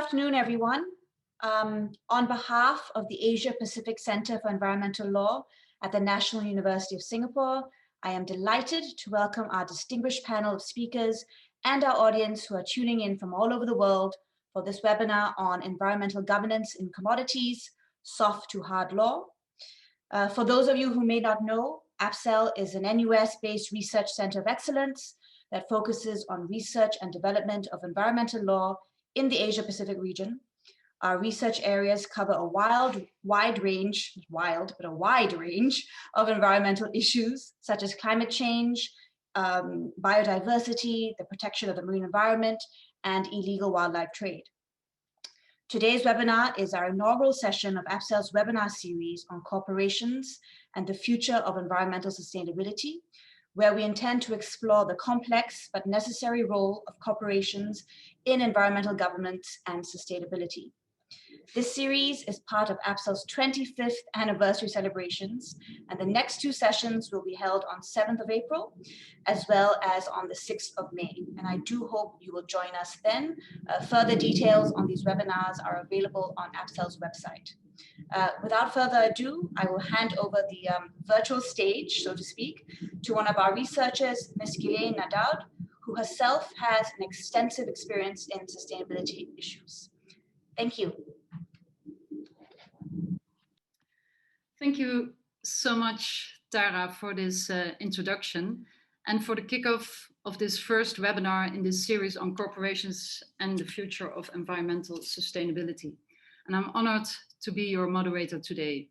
afternoon, everyone. On behalf of the Asia Pacific Center for Environmental Law at the National University of Singapore, I am delighted to welcome our distinguished panel of speakers and our audience who are tuning in from all over the world for this webinar on environmental governance in commodities, soft to hard law. For those of you who may not know, APCEL is an NUS-based research center of excellence that focuses on research and development of environmental law in the Asia Pacific region. Our research areas cover a wide range of environmental issues such as climate change, biodiversity, the protection of the marine environment, and illegal wildlife trade. Today's webinar is our inaugural session of APCEL's webinar series on corporations and the future of environmental sustainability, where we intend to explore the complex but necessary role of corporations in environmental governance and sustainability. This series is part of APCEL's 25th anniversary celebrations, and the next two sessions will be held on 7th of April, as well as on the 6th of May. And I do hope you will join us then. Further details on these webinars are available on APCEL's website. Without further ado, I will hand over the virtual stage, so to speak, to one of our researchers, Ms. Ghislaine Nadaud, who herself has an extensive experience in sustainability issues. Thank you. Thank you so much, Tara, for this introduction and for the kickoff of this first webinar in this series on corporations and the future of environmental sustainability. And I'm honored to be your moderator today.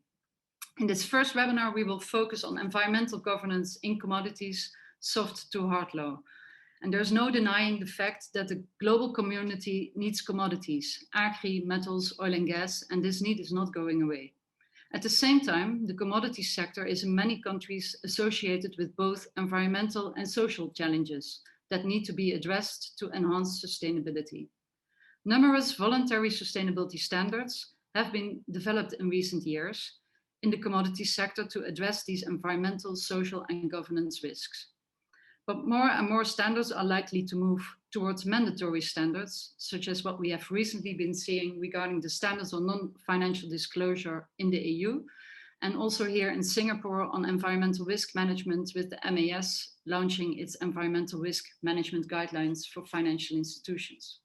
In this first webinar, we will focus on environmental governance in commodities, soft to hard law. And there's no denying the fact that the global community needs commodities, agri, metals, oil and gas, and this need is not going away. At the same time, the commodities sector is in many countries associated with both environmental and social challenges that need to be addressed to enhance sustainability. Numerous voluntary sustainability standards have been developed in recent years in the commodities sector to address these environmental, social, and governance risks. But more and more standards are likely to move towards mandatory standards, such as what we have recently been seeing regarding the standards on non-financial disclosure in the EU, and also here in Singapore on environmental risk management with the MAS launching its environmental risk management guidelines for financial institutions.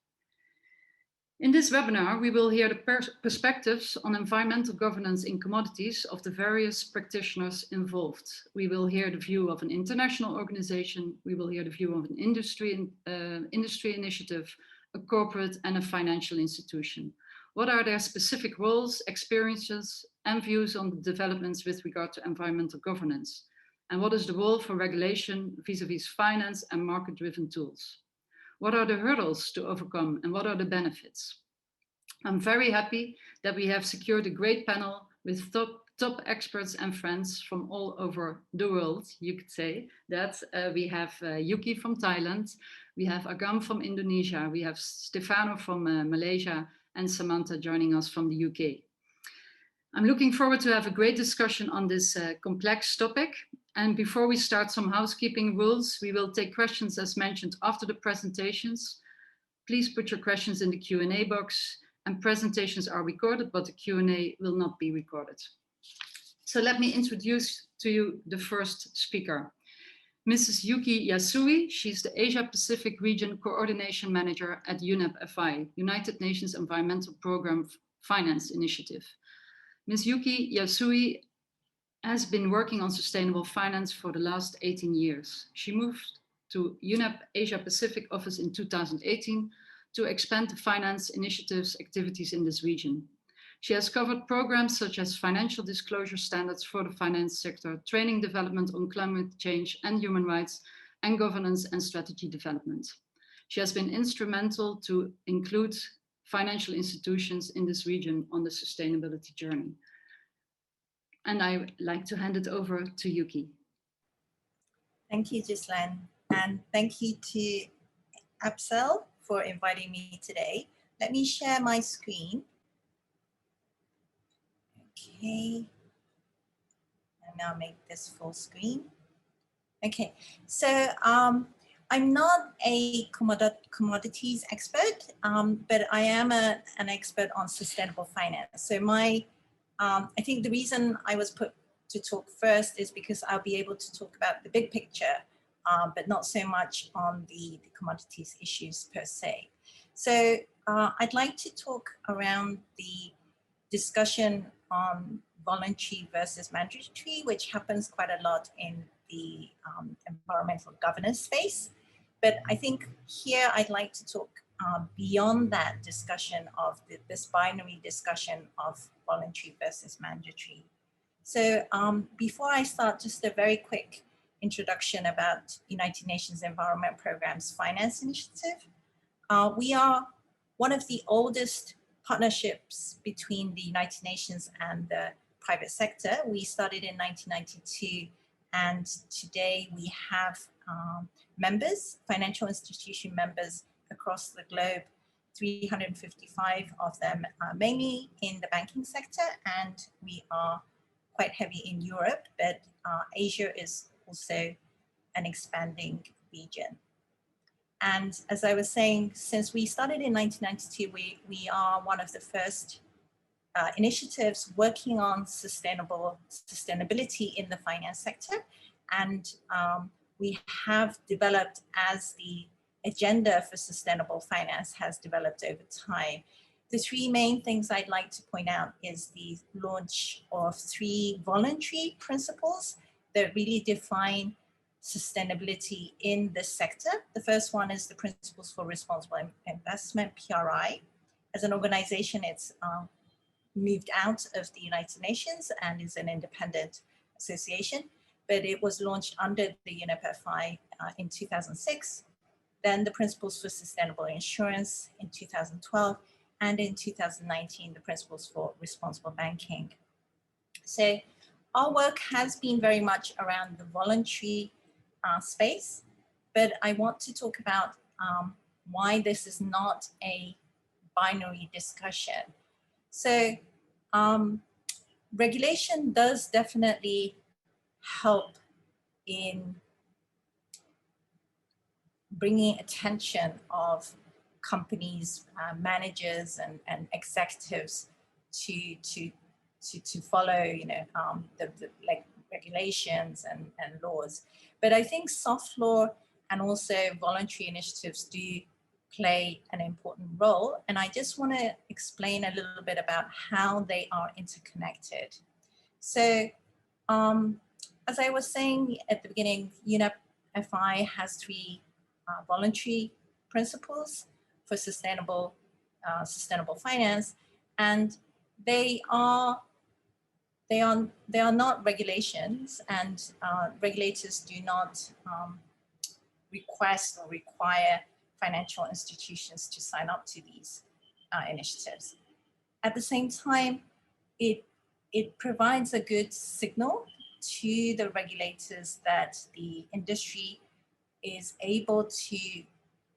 In this webinar, we will hear the perspectives on environmental governance in commodities of the various practitioners involved. We will hear the view of an international organization, we will hear the view of an industry initiative, a corporate and a financial institution. What are their specific roles, experiences, and views on the developments with regard to environmental governance? And what is the role for regulation vis-à-vis finance and market-driven tools? What are the hurdles to overcome and what are the benefits? I'm very happy that we have secured a great panel with top experts and friends from all over the world, you could say. That we have Yuki from Thailand, we have Agam from Indonesia, we have Stefano from Malaysia, and Samantha joining us from the UK. I'm looking forward to have a great discussion on this complex topic. And before we start, some housekeeping rules. We will take questions as mentioned after the presentations. Please put your questions in the Q&A box, and presentations are recorded, but the Q&A will not be recorded. So let me introduce to you the first speaker, Mrs. Yuki Yasui. She's the Asia Pacific Region Coordination Manager at UNEP FI, United Nations Environmental Programme Finance Initiative. Ms. Yuki Yasui has been working on sustainable finance for the last 18 years. She moved to UNEP Asia Pacific office in 2018 to expand the finance initiatives activities in this region. She has covered programs such as financial disclosure standards for the finance sector, training development on climate change and human rights, and governance and strategy development. She has been instrumental to include financial institutions in this region on the sustainability journey. And I would like to hand it over to Yuki. Thank you, Ghislaine, and thank you to APCEL for inviting me today. Let me share my screen. Okay, and now make this full screen. Okay, so I'm not a commodities expert, but I am an expert on sustainable finance. So I think the reason I was put to talk first is because I'll be able to talk about the big picture, but not so much on the commodities issues per se. So I'd like to talk around the discussion on voluntary versus mandatory, which happens quite a lot in the environmental governance space. But I think here I'd like to talk beyond that discussion of this binary discussion of voluntary versus mandatory. So before I start, just a very quick introduction about United Nations Environment Programme's Finance Initiative. We are one of the oldest partnerships between the United Nations and the private sector. We started in 1992, and today we have members, financial institution members across the globe, 355 of them mainly in the banking sector, and we are quite heavy in Europe, but Asia is also an expanding region. And as I was saying, since we started in 1992, we are one of the first initiatives working on sustainability in the finance sector. And we have developed, as the agenda for sustainable finance has developed over time, the three main things I'd like to point out is the launch of 3 voluntary principles that really define sustainability in this sector. The first one is the Principles for Responsible Investment, PRI. As an organization, it's moved out of the United Nations and is an independent association, but it was launched under the UNEP FI in 2006. Then the Principles for Sustainable Insurance in 2012, and in 2019, the Principles for Responsible Banking. So our work has been very much around the voluntary space, but I want to talk about why this is not a binary discussion. So regulation does definitely help in bringing attention of companies, managers, and executives to follow, like regulations and laws. But I think soft law and also voluntary initiatives do play an important role. And I just want to explain a little bit about how they are interconnected. So as I was saying at the beginning, UNEP FI has 3 voluntary principles for sustainable finance, and they are not regulations, and regulators do not request or require financial institutions to sign up to these initiatives. At the same time, it provides a good signal to the regulators that the industry is able to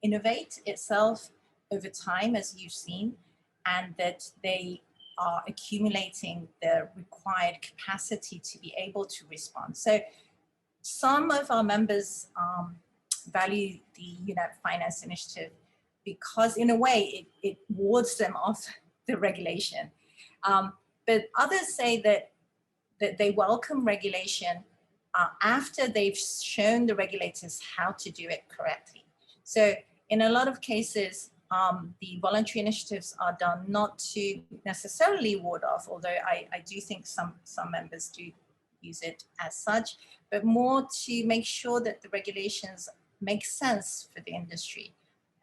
innovate itself over time, as you've seen, and that they are accumulating the required capacity to be able to respond. So some of our members value the UNEP Finance Initiative because in a way it wards them off the regulation. But others say that they welcome regulation after they've shown the regulators how to do it correctly. So in a lot of cases, the voluntary initiatives are done not to necessarily ward off, although I do think some members do use it as such, but more to make sure that the regulations make sense for the industry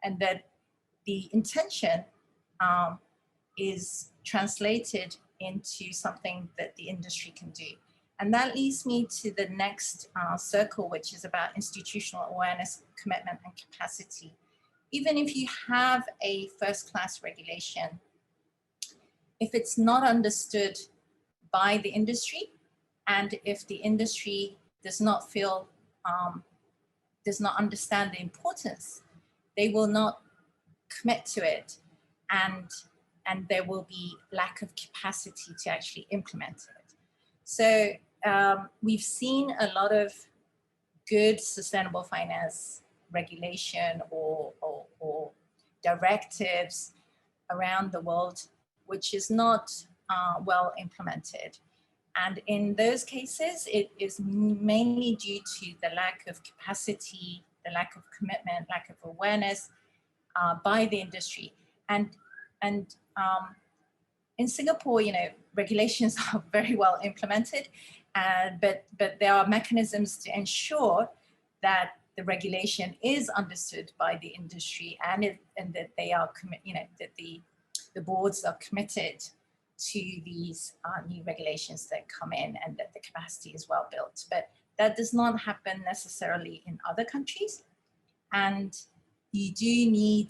and that the intention is translated into something that the industry can do. And that leads me to the next circle, which is about institutional awareness, commitment, and capacity. Even if you have a first-class regulation, if it's not understood by the industry, and if the industry does not feel, does not understand the importance, they will not commit to it, and there will be lack of capacity to actually implement it. So we've seen a lot of good sustainable finance regulation or directives around the world, which is not well implemented. And in those cases, it is mainly due to the lack of capacity, the lack of commitment, lack of awareness by the industry. And in Singapore, you know, regulations are very well implemented, but there are mechanisms to ensure that the regulation is understood by the industry and that they are that the boards are committed to these new regulations that come in and that the capacity is well built. But that does not happen necessarily in other countries. And you do need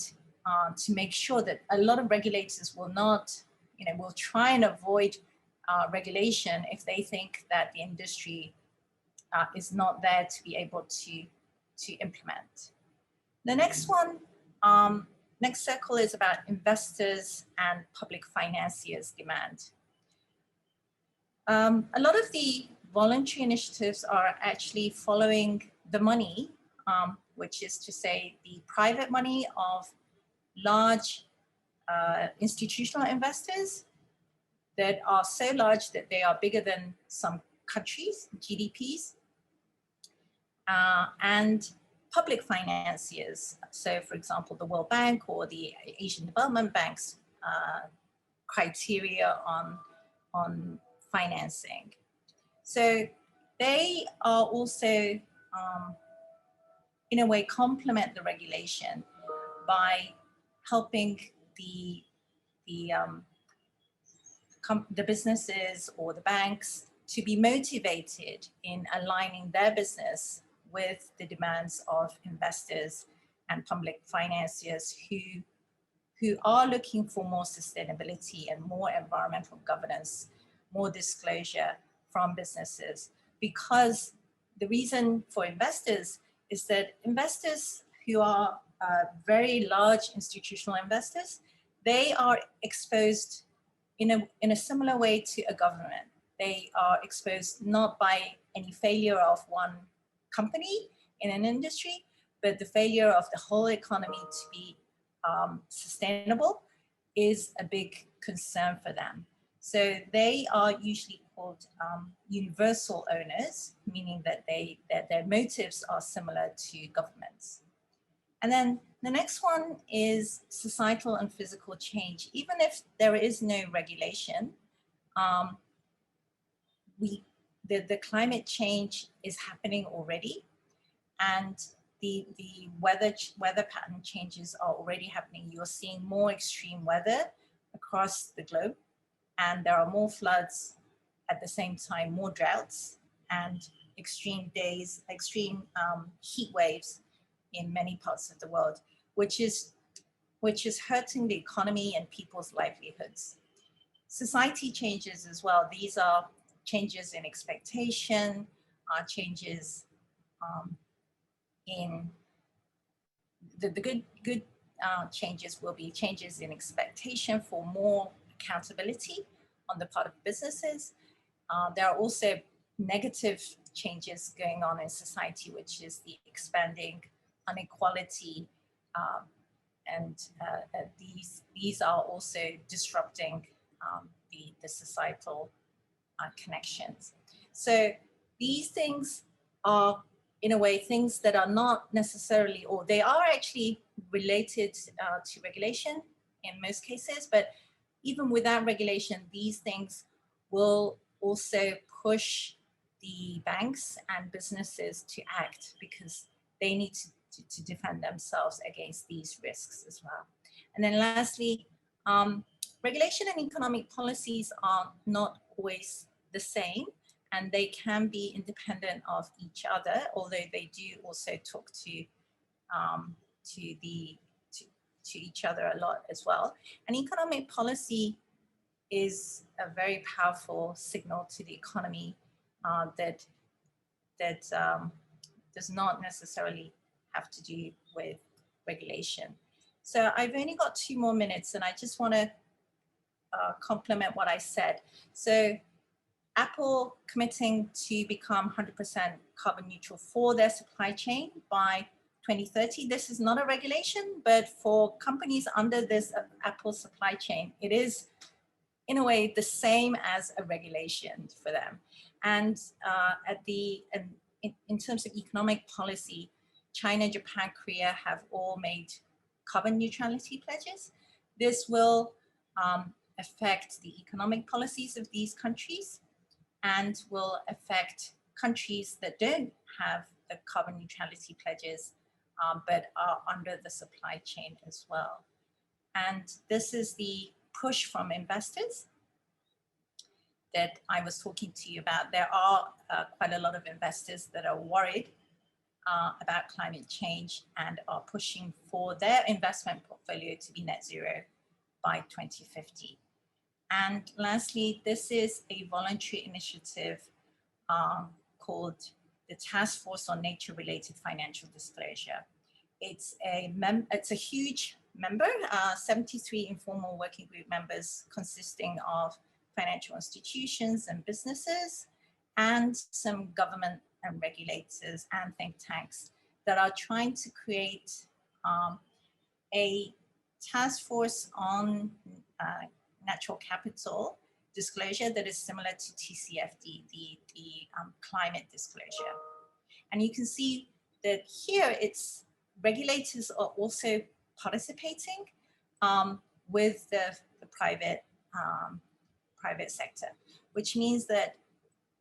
to make sure that a lot of regulators will not, will try and avoid regulation if they think that the industry is not there to be able to implement. The next one, next circle is about investors and public financiers' demand. A lot of the voluntary initiatives are actually following the money, which is to say the private money of large institutional investors that are so large that they are bigger than some countries' GDPs, and public financiers. So for example, the World Bank or the Asian Development Bank's criteria on financing. So they are also, in a way, complement the regulation by helping the businesses or the banks to be motivated in aligning their business with the demands of investors and public financiers who are looking for more sustainability and more environmental governance, more disclosure from businesses. Because the reason for investors is that investors who are very large institutional investors, they are exposed in a similar way to a government. They are exposed not by any failure of one company in an industry, but the failure of the whole economy to be sustainable is a big concern for them. So they are usually called universal owners, meaning that their motives are similar to governments. And then the next one is societal and physical change. Even if there is no regulation, the climate change is happening already, and the weather pattern changes are already happening. You're seeing more extreme weather across the globe, and there are more floods at the same time, more droughts and extreme days, extreme heat waves in many parts of the world, which is hurting the economy and people's livelihoods. Society changes as well. These are changes in expectation, changes in the good changes will be changes in expectation for more accountability on the part of businesses. There are also negative changes going on in society, which is the expanding inequality, and these are also disrupting the societal connections. So these things are, in a way, things that are not necessarily, or they are actually related to regulation in most cases, but even without regulation, these things will also push the banks and businesses to act because they need to defend themselves against these risks as well. And then lastly, regulation and economic policies are not always the same, and they can be independent of each other, although they do also talk to each other a lot as well. And economic policy is a very powerful signal to the economy that does not necessarily have to do with regulation. So I've only got 2 more minutes, and I just want to complement what I said. So Apple committing to become 100% carbon neutral for their supply chain by 2030. This is not a regulation, but for companies under this Apple supply chain, it is in a way the same as a regulation for them. And in terms of economic policy, China, Japan, Korea have all made carbon neutrality pledges. This will affect the economic policies of these countries and will affect countries that don't have the carbon neutrality pledges, but are under the supply chain as well. And this is the push from investors that I was talking to you about. There are quite a lot of investors that are worried about climate change and are pushing for their investment portfolio to be net zero by 2050. And lastly, this is a voluntary initiative called the Task Force on Nature-Related Financial Disclosure. It's a huge member, 73 informal working group members consisting of financial institutions and businesses, and some government and regulators and think tanks that are trying to create a task force on natural capital disclosure that is similar to TCFD, the climate disclosure. And you can see that here it's regulators are also participating with the private sector, which means that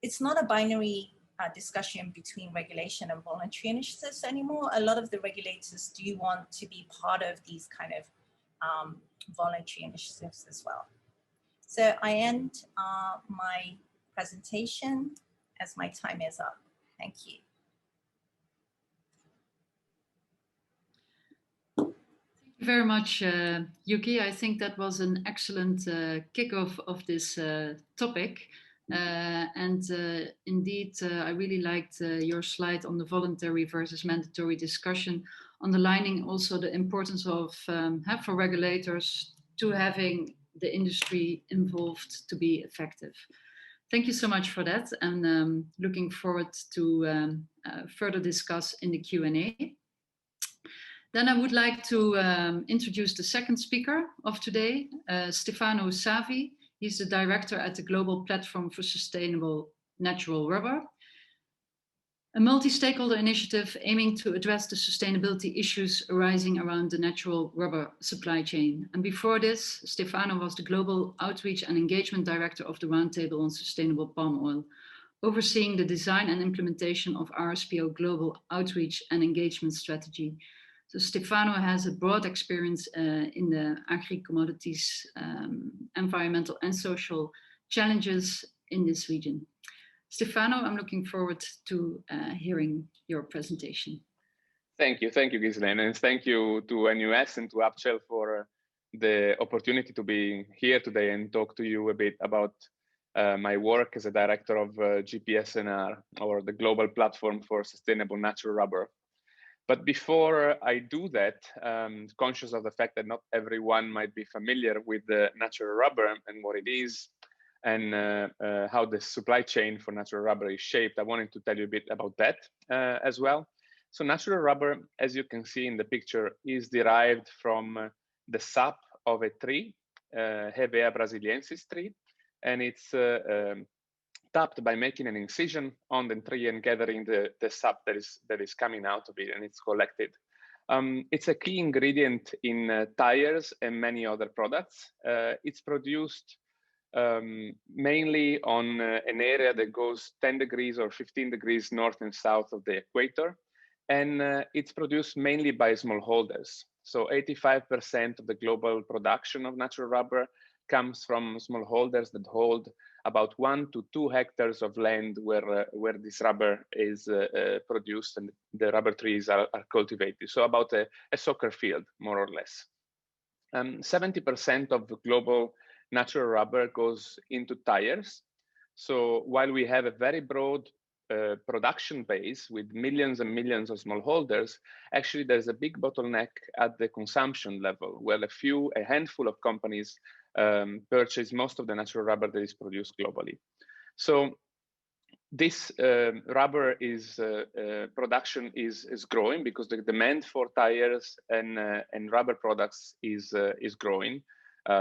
it's not a binary discussion between regulation and voluntary initiatives anymore. A lot of the regulators do want to be part of these kind of voluntary initiatives as well. So I end my presentation as my time is up. Thank you. Thank you very much, Yuki. I think that was an excellent kickoff of this topic. Indeed, I really liked your slide on the voluntary versus mandatory discussion, underlining also the importance of for regulators to having the industry involved to be effective. Thank you so much for that, and looking forward to further discuss in the Q&A. Then I would like to introduce the second speaker of today, Stefano Savi. He's the director at the Global Platform for Sustainable Natural Rubber, a multi-stakeholder initiative aiming to address the sustainability issues arising around the natural rubber supply chain. And before this, Stefano was the Global Outreach and Engagement Director of the Roundtable on Sustainable Palm Oil, overseeing the design and implementation of RSPO Global Outreach and Engagement Strategy. So Stefano has a broad experience in the agri-commodities, environmental and social challenges in this region. Stefano, I'm looking forward to hearing your presentation. Thank you, Ghislaine, and thank you to NUS and to APCEL for the opportunity to be here today and talk to you a bit about my work as a director of GPSNR, or the Global Platform for Sustainable Natural Rubber. But before I do that, conscious of the fact that not everyone might be familiar with the natural rubber and what it is, and how the supply chain for natural rubber is shaped, I wanted to tell you a bit about that as well. So natural rubber, as you can see in the picture, is derived from the sap of a tree, Hevea brasiliensis tree, and it's tapped by making an incision on the tree and gathering the sap that is coming out of it, and it's collected. It's a key ingredient in tires and many other products. It's produced mainly on an area that goes 10 degrees or 15 degrees north and south of the equator, and it's produced mainly by smallholders. So 85% of the global production of natural rubber comes from smallholders that hold about 1 to 2 hectares of land where this rubber is produced and the rubber trees are cultivated. So about a soccer field, more or less. 70% of the global natural rubber goes into tires. So while we have a very broad production base with millions and millions of smallholders, actually there's a big bottleneck at the consumption level, where a handful of companies purchase most of the natural rubber that is produced globally. So this rubber is production is growing because the demand for tires and rubber products is growing.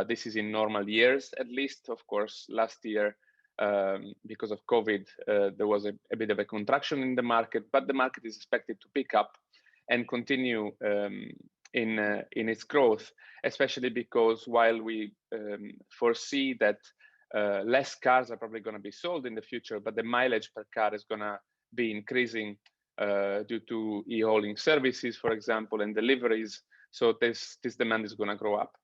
This is in normal years, at least. Of course, last year, because of COVID, there was a bit of a contraction in the market, but the market is expected to pick up and continue in its growth, especially because while we foresee that less cars are probably going to be sold in the future, but the mileage per car is going to be increasing due to e-hauling services, for example, and deliveries. So this demand is going to grow up.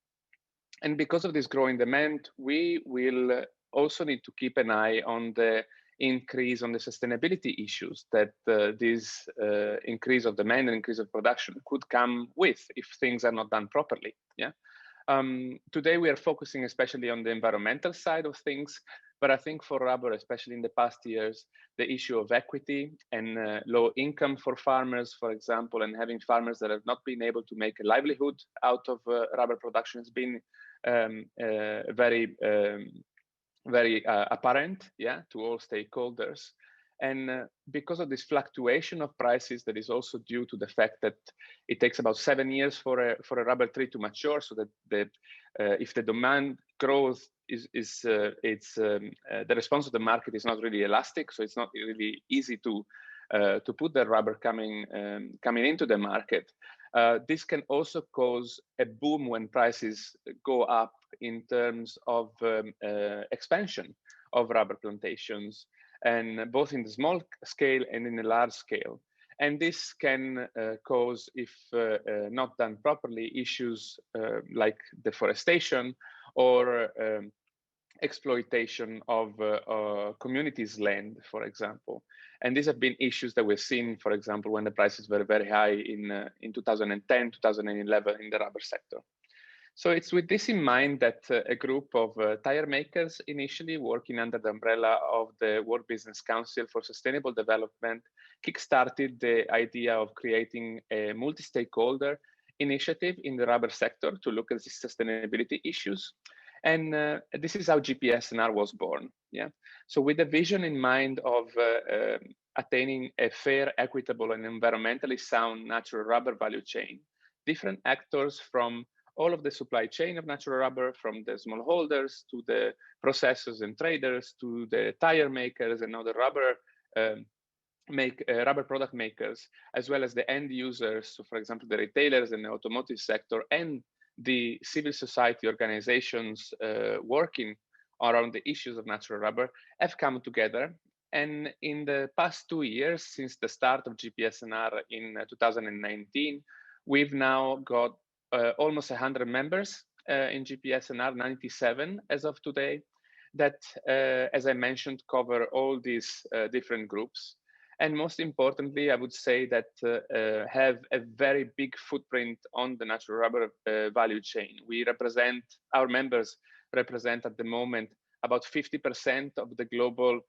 And because of this growing demand, we will also need to keep an eye on the increase on the sustainability issues that this increase of demand and increase of production could come with if things are not done properly. Yeah. Today we are focusing especially on the environmental side of things, but I think for rubber, especially in the past years, the issue of equity and low income for farmers, for example, and having farmers that have not been able to make a livelihood out of rubber production has been very apparent, yeah, to all stakeholders. And because of this fluctuation of prices, that is also due to the fact that it takes about 7 years for a rubber tree to mature, so that if the demand growth the response of the market is not really elastic, so it's not really easy to put the rubber coming into the market. This can also cause a boom when prices go up in terms of expansion of rubber plantations, and both in the small scale and in the large scale. And this can cause, if not done properly, issues like deforestation or exploitation of communities' land, for example. And these have been issues that we've seen, for example, when the prices were very high in 2010, 2011 in the rubber sector. So it's with this in mind that a group of tire makers, initially working under the umbrella of the World Business Council for Sustainable Development, kickstarted the idea of creating a multi-stakeholder initiative in the rubber sector to look at the sustainability issues. And this is how GPSNR was born. Yeah. So with a vision in mind of attaining a fair, equitable, and environmentally sound natural rubber value chain, different actors from all of the supply chain of natural rubber, from the smallholders to the processors and traders to the tire makers and other rubber rubber product makers, as well as the end users, so for example, the retailers in the automotive sector and the civil society organizations working around the issues of natural rubber, have come together. And in the past 2 years, since the start of GPSNR in 2019, we've now got almost 100 members in GPSNR, 97 as of today, that, as I mentioned, cover all these different groups. And most importantly, I would say that have a very big footprint on the natural rubber value chain. Our members represent at the moment about 50% of the global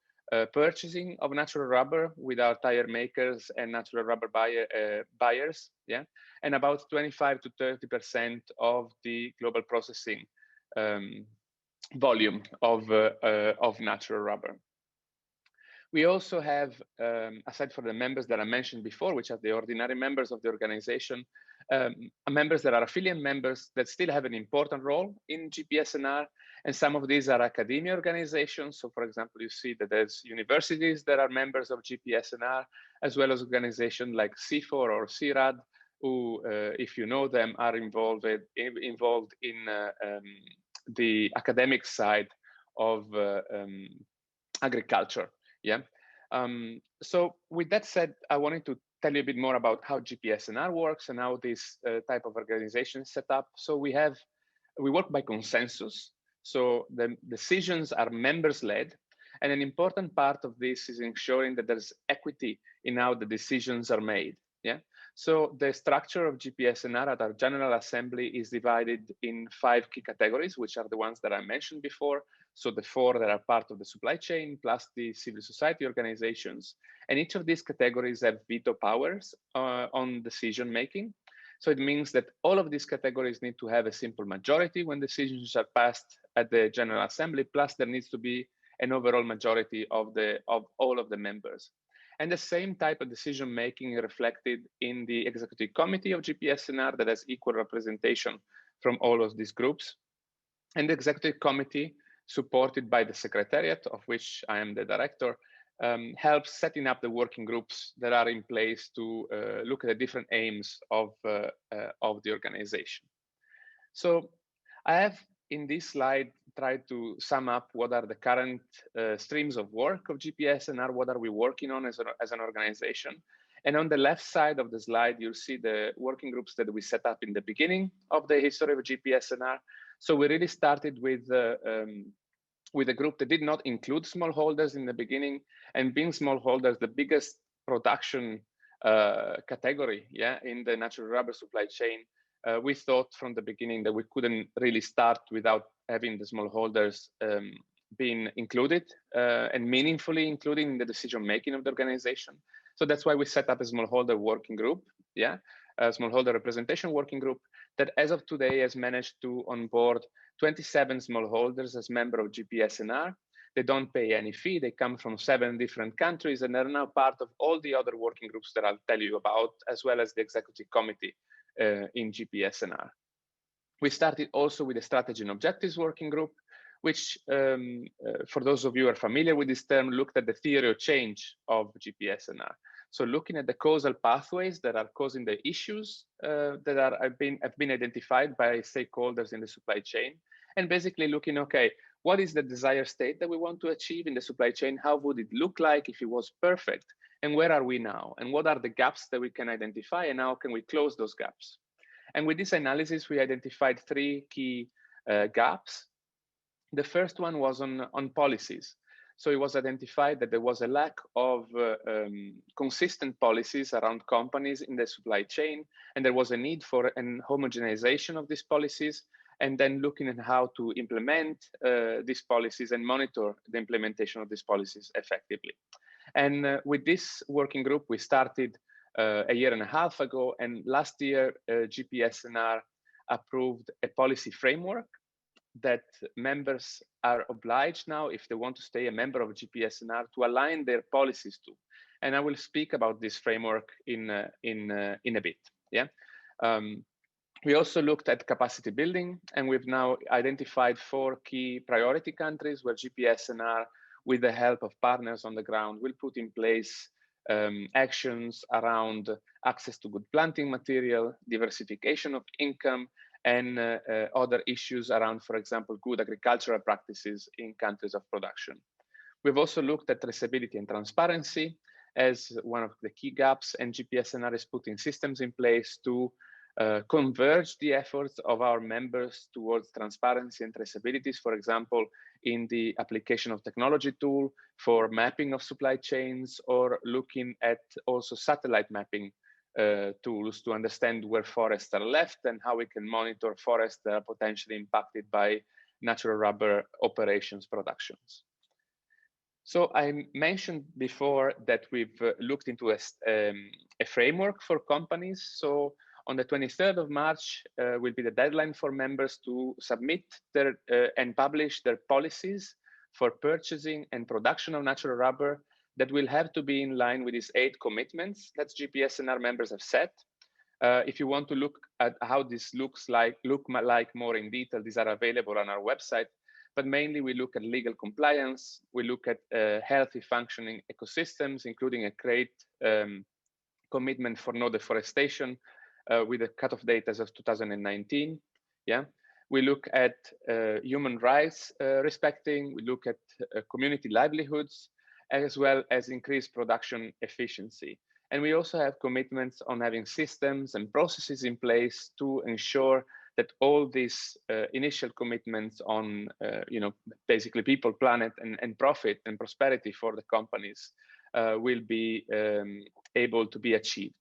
purchasing of natural rubber with our tire makers and natural rubber buyers, yeah, and about 25 to 30% of the global processing volume of natural rubber. We also have, aside from the members that I mentioned before, which are the ordinary members of the organization, members that are affiliate members that still have an important role in GPSNR. And some of these are academia organizations. So for example, you see that there's universities that are members of GPSNR, as well as organizations like C4 or CRAD, who, if you know them, are involved in the academic side of agriculture. Yeah. So with that said, I wanted to tell you a bit more about how GPSNR works and how this type of organization is set up. So we work by consensus. So the decisions are members-led. And an important part of this is ensuring that there's equity in how the decisions are made. Yeah. So the structure of GPSNR at our General Assembly is divided in 5 key categories, which are the ones that I mentioned before. So the 4 that are part of the supply chain, plus the civil society organizations. And each of these categories have veto powers on decision making. So it means that all of these categories need to have a simple majority when decisions are passed at the General Assembly, plus there needs to be an overall majority of all of the members. And the same type of decision making reflected in the executive committee of GPSNR that has equal representation from all of these groups. And the executive committee, supported by the secretariat, of which I am the director, helps setting up the working groups that are in place to look at the different aims of the organization. So I have in this slide tried to sum up what are the current streams of work of GPSNR, what are we working on as an organization. And on the left side of the slide, you'll see the working groups that we set up in the beginning of the history of GPSNR. So we really started with a group that did not include smallholders in the beginning, and being smallholders, the biggest production category, in the natural rubber supply chain, we thought from the beginning that we couldn't really start without having the smallholders being included and meaningfully included in the decision making of the organization. So that's why we set up a smallholder working group, a smallholder representation working group that as of today has managed to onboard 27 smallholders as member of GPSNR. They don't pay any fee. They come from 7 different countries, and they're now part of all the other working groups that I'll tell you about, as well as the executive committee in GPSNR. We started also with the strategy and objectives working group, which for those of you who are familiar with this term, looked at the theory of change of GPSNR. So looking at the causal pathways that are causing the issues that have been identified by stakeholders in the supply chain, and basically looking, okay, what is the desired state that we want to achieve in the supply chain? How would it look like if it was perfect? And where are we now? And what are the gaps that we can identify? And how can we close those gaps? And with this analysis, we identified 3 key gaps. The first one was on policies. So it was identified that there was a lack of consistent policies around companies in the supply chain, and there was a need for an homogenization of these policies, and then looking at how to implement these policies and monitor the implementation of these policies effectively. And with this working group, we started a year and a half ago, and last year, GPSNR approved a policy framework that members are obliged now, if they want to stay a member of GPSNR, to align their policies to. And I will speak about this framework in a bit. We also looked at capacity building, and we've now identified 4 key priority countries where GPSNR, with the help of partners on the ground, will put in place actions around access to good planting material, diversification of income, and other issues around, for example, good agricultural practices in countries of production. We've also looked at traceability and transparency as one of the key gaps, and GPSNR is putting systems in place to converge the efforts of our members towards transparency and traceabilities, for example, in the application of technology tool for mapping of supply chains, or looking at also satellite mapping tools to understand where forests are left and how we can monitor forests that are potentially impacted by natural rubber operations productions. So I mentioned before that we've looked into a framework for companies. So on the 23rd of March will be the deadline for members to submit their and publish their policies for purchasing and production of natural rubber that will have to be in line with these 8 commitments that GPSNR members have set. If you want to look at how this look like more in detail, these are available on our website. But mainly we look at legal compliance, we look at healthy functioning ecosystems, including a great commitment for no deforestation with a cutoff date as of 2019. We look at human rights respecting, we look at community livelihoods, as well as increased production efficiency. And we also have commitments on having systems and processes in place to ensure that all these initial commitments on, basically people, planet, and profit and prosperity for the companies will be able to be achieved,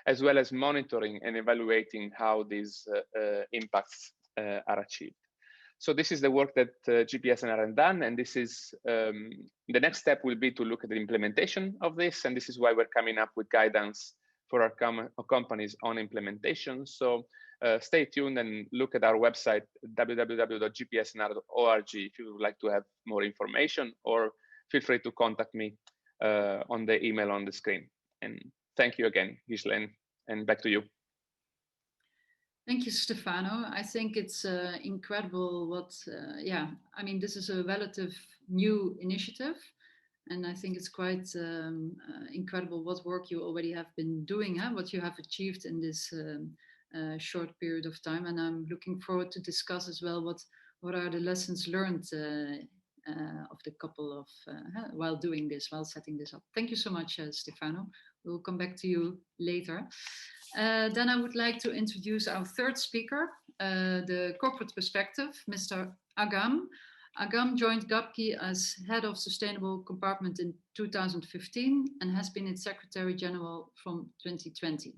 as well as monitoring and evaluating how these impacts are achieved. So this is the work that GPSNR has done, and this is the next step will be to look at the implementation of this, and this is why we're coming up with guidance for our company's own implementation. So stay tuned and look at our website, www.gpsnr.org, if you would like to have more information, or feel free to contact me on the email on the screen. And thank you again, Ghislaine, and back to you. Thank you, Stefano. I think it's incredible what, I mean, this is a relative new initiative, and I think it's quite incredible what work you already have been doing, what you have achieved in this short period of time. And I'm looking forward to discuss as well what are the lessons learned of the couple of while doing this, while setting this up. Thank you so much, Stefano. We'll come back to you later. Then I would like to introduce our third speaker, the corporate perspective, Mr. Agam. Agam joined Gapki as head of sustainable compartment in 2015 and has been its Secretary General from 2020.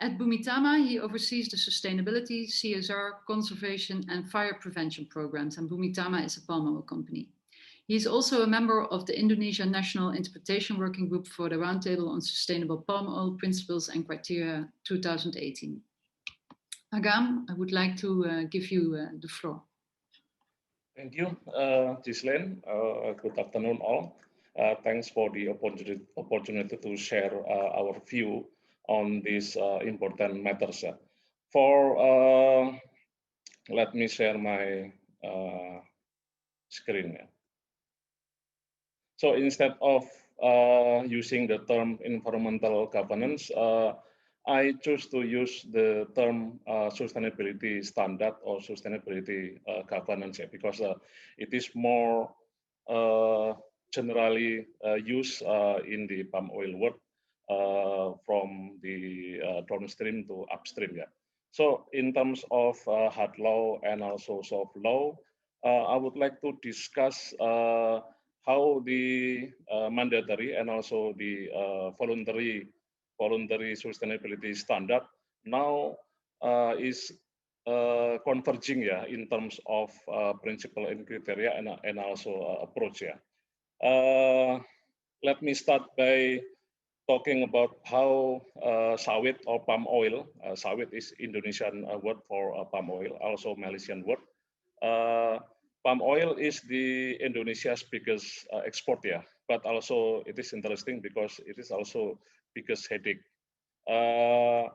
At Bumitama, he oversees the sustainability, CSR, conservation, and fire prevention programs, and Bumitama is a palm oil company. He is also a member of the Indonesia National Interpretation Working Group for the Roundtable on Sustainable Palm Oil Principles and Criteria 2018. Agam, I would like to give you the floor. Thank you, Ghislaine. Good afternoon, all. Thanks for the opportunity to share our view on these important matters. Let me share my screen. So instead of using the term environmental governance, I choose to use the term sustainability standard or sustainability governance because it is more generally used in the palm oil world from the downstream to upstream. Yeah. So in terms of hard law and also soft law, I would like to discuss how the mandatory and also the voluntary sustainability standard now is converging, in terms of principle and criteria and also approach. Let me start by talking about how sawit or palm oil, sawit is Indonesian word for palm oil, also Malaysian word. Palm oil is the Indonesia's biggest export, but also it is interesting because it is also biggest headache. I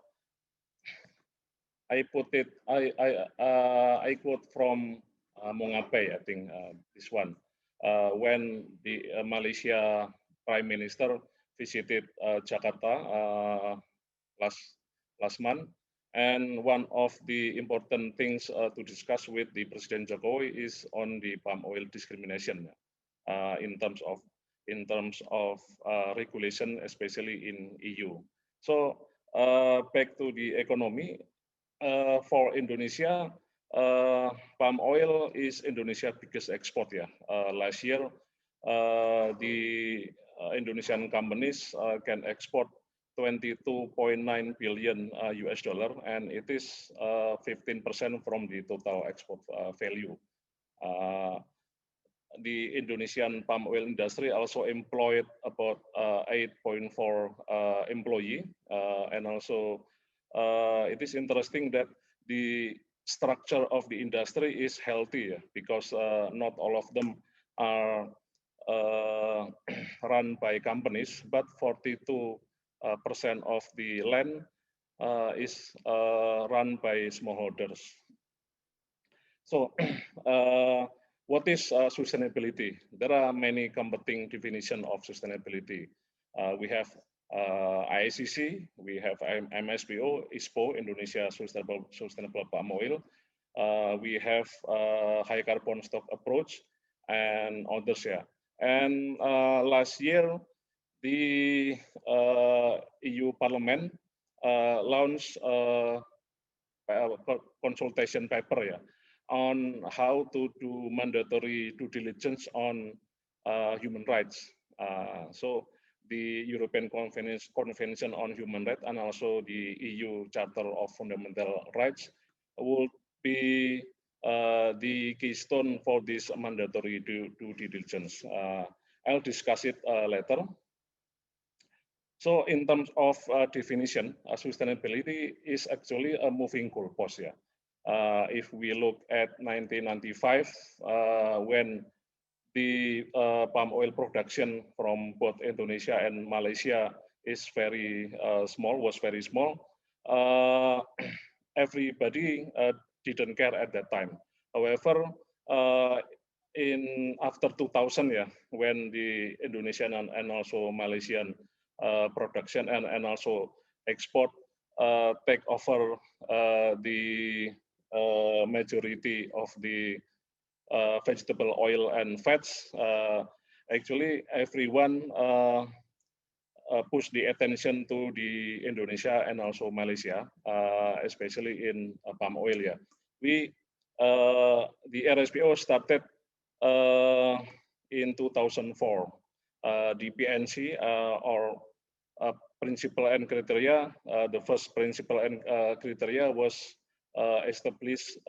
quote from Mongape, I think this one, when the Malaysia Prime Minister visited Jakarta last month. And one of the important things to discuss with the President Jokowi is on the palm oil discrimination in terms of regulation, especially in EU. So back to the economy, for Indonesia, palm oil is Indonesia's biggest export. Last year, the Indonesian companies can export 22.9 billion US dollar, and it is 15% from the total export value. The Indonesian palm oil industry also employed about 8.4 employees, and also it is interesting that the structure of the industry is healthy because not all of them are run by companies, but 42% of the land is run by smallholders. So what is sustainability? There are many competing definitions of sustainability. We have IICC, we have MSPO, ISPO, Indonesia Sustainable Palm Oil. We have high carbon stock approach and others. And last year, the EU Parliament launched a consultation paper on how to do mandatory due diligence on human rights. So the European Convention on Human Rights and also the EU Charter of Fundamental Rights will be the keystone for this mandatory due diligence. I'll discuss it later. So in terms of definition, sustainability is actually a moving goalpost. Yeah. If we look at 1995, when the palm oil production from both Indonesia and Malaysia is was very small. Everybody didn't care at that time. However, after 2000, yeah, when the Indonesian and also Malaysian production and also export take over the majority of the vegetable oil and fats, actually everyone push the attention to the Indonesia and also Malaysia, especially in palm oil. Yeah, the RSPO started in 2004. The PNC or principle and criteria, the first principle and criteria was established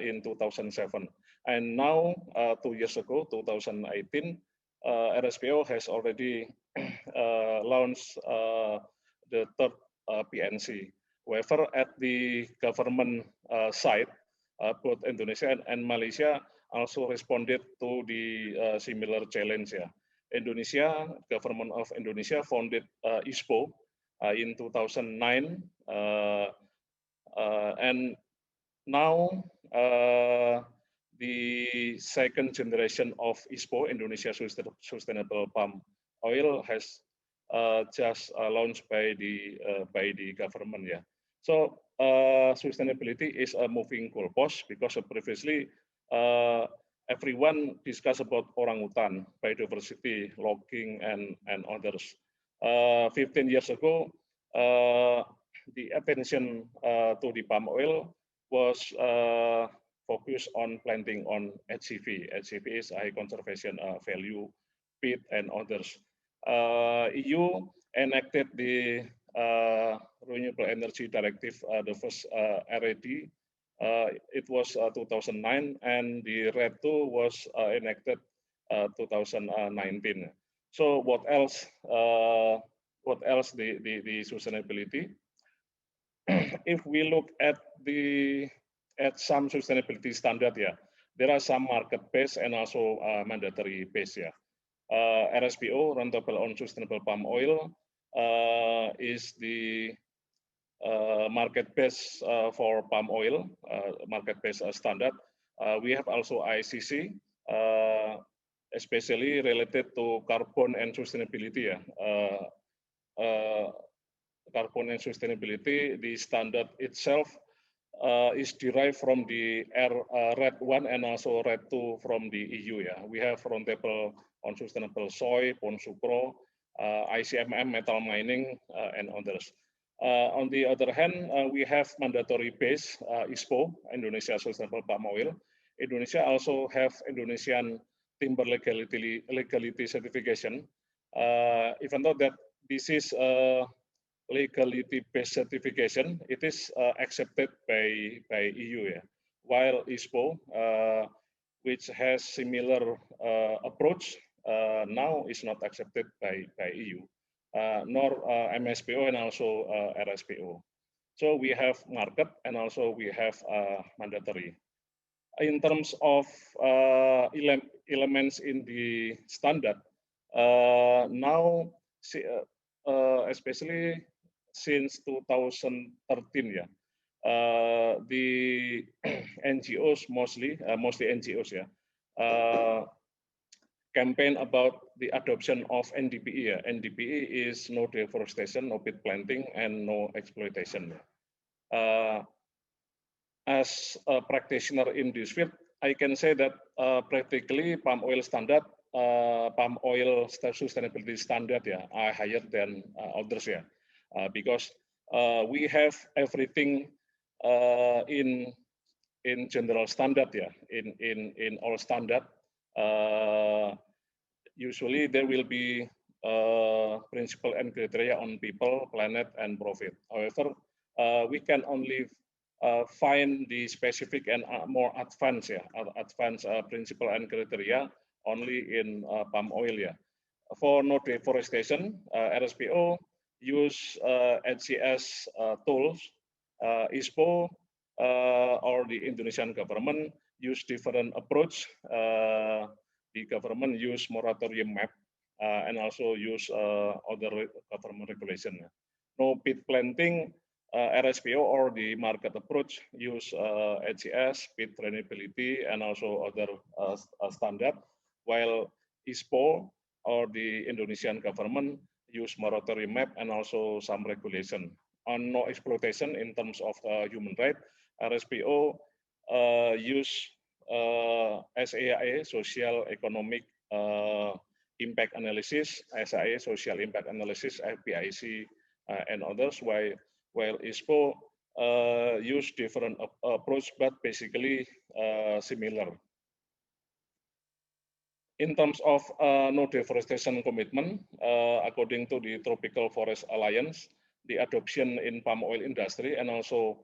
in 2007. And now, 2 years ago, 2018, RSPO has already launched the third PNC. However, at the government side, both Indonesia and Malaysia also responded to the similar challenge. Yeah. Indonesia, government of Indonesia founded ISPO in 2009, and now the second generation of ISPO, Indonesia Sustainable Palm Oil, has just launched by the government. Yeah. So sustainability is a moving goalpost because previously everyone discussed about orangutan, biodiversity, logging, and others. 15 years ago, the attention to the palm oil was focused on planting on HCV. HCV is high conservation value, peat, and others. EU enacted the Renewable Energy Directive, the first RED. It was 2009, and the RED 2 was enacted 2019. So what else? The sustainability? If we look at some sustainability standard, yeah, there are some market-based and also mandatory-based. Yeah. RSPO, Rentable on Sustainable Palm Oil, is the market-based for palm oil, market-based standard. We have also ICC, especially related to carbon and sustainability. Yeah. Carbon and sustainability, the standard itself is derived from the RED 1 and also RED 2 from the EU. Yeah. We have Roundtable on Sustainable Soy, Pon Supro, ICMM, metal mining, and others. On the other hand, we have mandatory base ISPO, Indonesia Sustainable Palm Oil. Indonesia also have Indonesian timber legality certification. Even though that this is legality-based certification, it is accepted by EU. Yeah. While ISPO, which has similar approach, now is not accepted by EU, nor MSPO and also RSPO. So we have market and also we have mandatory. In terms of elements in the standard, now especially since 2013, yeah, the NGOs mostly NGOs, yeah, campaign about the adoption of NDPE. Yeah. NDPE is no deforestation, no peat planting, and no exploitation. As a practitioner in this field, I can say that practically palm oil standard, palm oil sustainability standard, yeah, are higher than others. Yeah. Because we have everything in general standard. Yeah. In all standard. Usually there will be principle and criteria on people, planet, and profit. However, we can only find the specific and more advanced, yeah, advanced principle and criteria only in palm oil. Yeah. For no deforestation, RSPO use HCS tools. ISPO or the Indonesian government use different approach. The government use moratorium map and also use other government regulation. No pit planting, RSPO or the market approach use HCS, pit drainability, and also other standard, while ISPO or the Indonesian government use moratorium map and also some regulation on no exploitation in terms of human rights. RSPO use SAIA, social economic impact analysis, SAIA, social impact analysis, FPIC, and others, while ISPO use different approach, but basically similar. In terms of no deforestation commitment, according to the Tropical Forest Alliance, the adoption in palm oil industry and also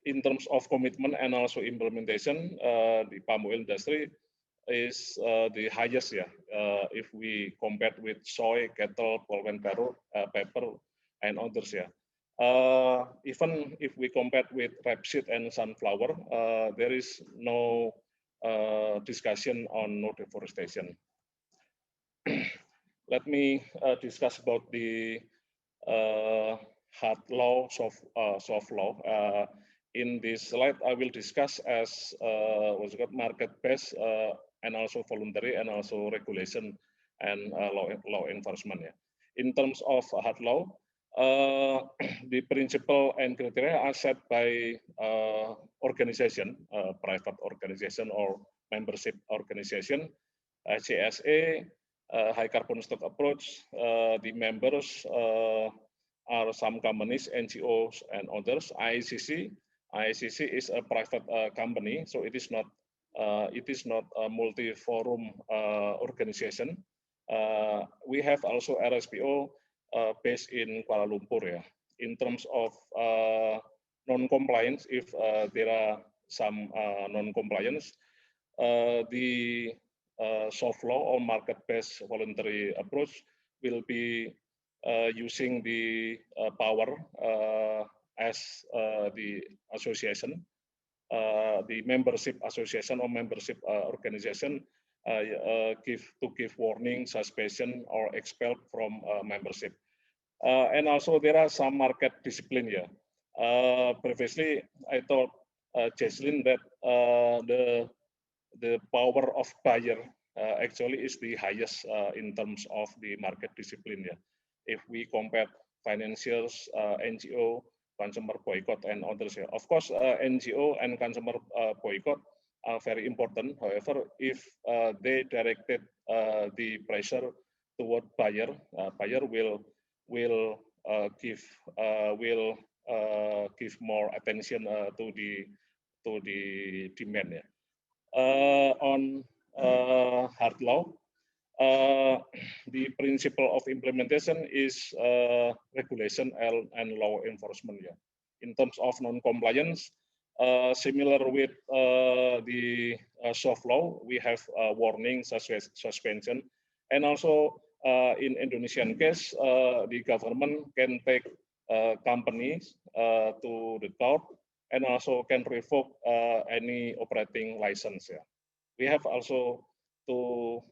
in terms of commitment and also implementation, the palm oil industry is the highest, if we compare with soy, cattle, pulp and paper, and others, even if we compare with rapeseed and sunflower, there is no discussion on no deforestation. Let me discuss about the hard law, soft law. In this slide, I will discuss as what's called market-based and also voluntary and also regulation and law enforcement. In terms of hard law, the principle and criteria are set by organization, private organization or membership organization, CSA, high carbon stock approach. The members are some companies, NGOs, and others. ICC is a private company, so it is not a multi-forum organization. We have also RSPO based in Kuala Lumpur. In terms of non-compliance, if there are some non-compliance, the soft law or market-based voluntary approach will be using the power as the association, the membership association or membership organization give warning, suspension, or expelled from membership. And also there are some market discipline here. Previously, I told Ghislaine that the power of buyer actually is the highest in terms of the market discipline. If we compare financiers, NGO, consumer boycott, and others. Of course, NGO and consumer boycott are very important. However, if they directed the pressure toward buyer, buyer will give more attention to the demand. On hard law, the principle of implementation is regulation and law enforcement. In terms of non-compliance, similar with the soft law, we have warning, suspension, and also in Indonesian case, the government can take companies to the court and also can revoke any operating license. We have also to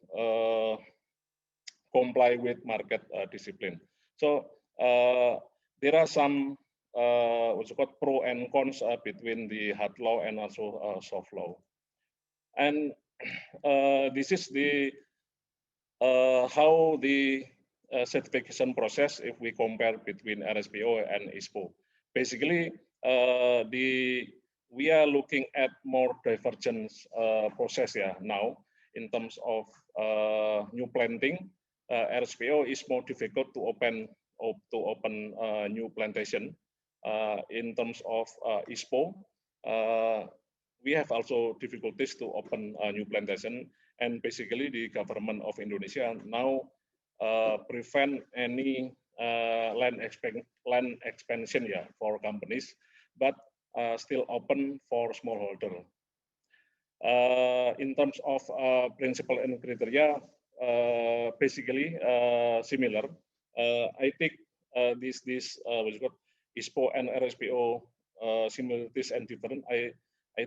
comply with market discipline. So there are some what's called pro and cons between the hard law and also soft law. And this is the how the certification process if we compare between RSPO and ISPO. Basically, we are looking at more divergence process now in terms of new planting. RSPO is more difficult to open new plantation. In terms of ISPO, we have also difficulties to open a new plantation, and basically the government of Indonesia now prevent any land expansion for companies, but still open for smallholder. In terms of principle and criteria, basically similar. I think this what's it called, ISPO and RSPO similarities and different. I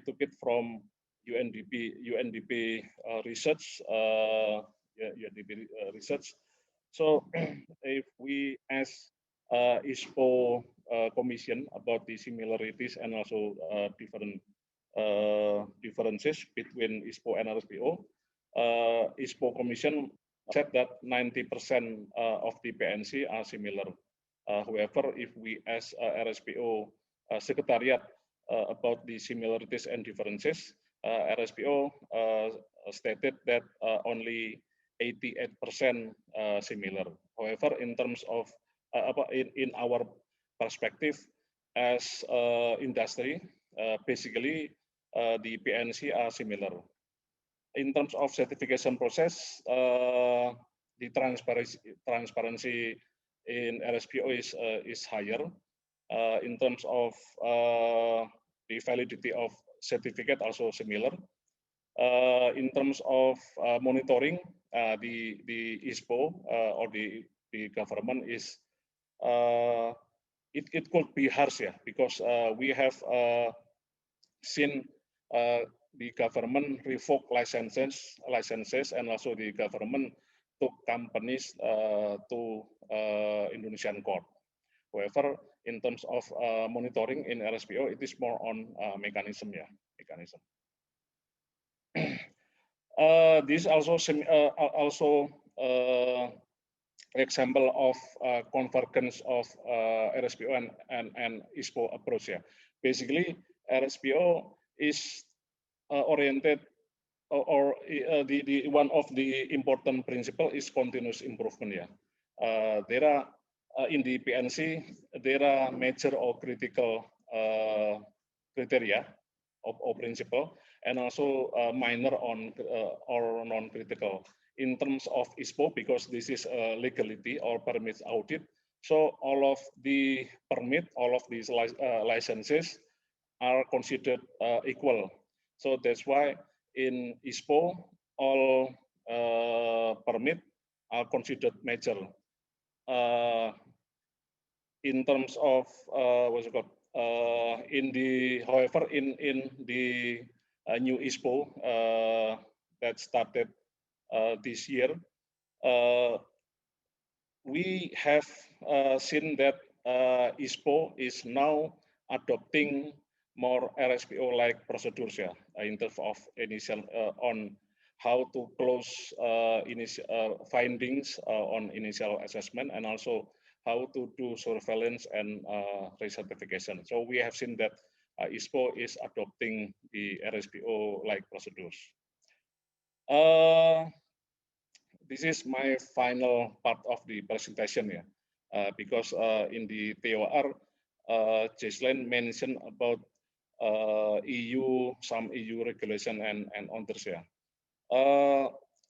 took it from UNDP research. UNDP research. So if we ask ISPO Commission about the similarities and also differences between ISPO and RSPO, ISPO Commission said that 90% of the PNC are similar. However, if we ask RSPO Secretariat about the similarities and differences, RSPO stated that only 88% similar. However, in terms of in our perspective as industry, basically the PNC are similar. In terms of certification process, the transparency in RSPO is higher. In terms of the validity of certificate, also similar. In terms of monitoring, the ISPO or the government is it could be harsh, yeah, because we have seen the government revoke licenses, and also the government took companies to Indonesian court. However, in terms of monitoring in RSPO, it is more on mechanism, yeah, mechanism. This also example of convergence of RSPO and ISPO approach, yeah. Basically, RSPO is oriented, or the one of the important principle is continuous improvement, yeah. There are in the PNC there are major or critical criteria of principle, and also minor on or non-critical. In terms of ISPO, because this is legality or permits audit, so all of the permit, all of these licenses are considered equal. So that's why in ISPO, all permit are considered major. In terms of what's it called? However, in the new ISPO that started this year, we have seen that ISPO is now adopting more RSPO-like procedures, yeah, in terms of initial on how to close findings on initial assessment, and also how to do surveillance and recertification. So we have seen that ISPO is adopting the RSPO-like procedures. This is my final part of the presentation, yeah, because in the TOR, Ghislaine mentioned about some EU regulation and others, yeah.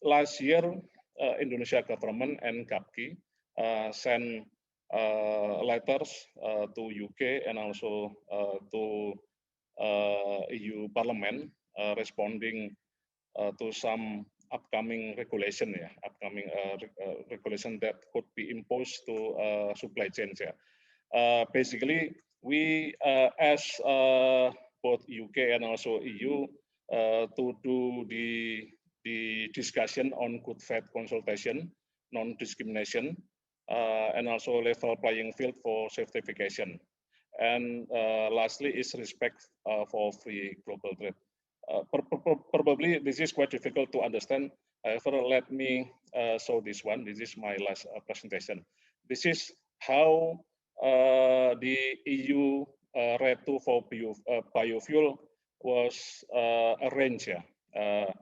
Last year, Indonesia government and Gapki sent letters to UK and also to EU Parliament responding to some upcoming regulation, yeah, regulation that could be imposed to supply chains, yeah. Basically, we ask both UK and also EU to do the discussion on good faith consultation, non-discrimination, and also level playing field for certification. And lastly is respect for free global trade. Probably this is quite difficult to understand. However, let me show this one. This is my last presentation. This is how the EU RED II for biofuel was arranged. Yeah.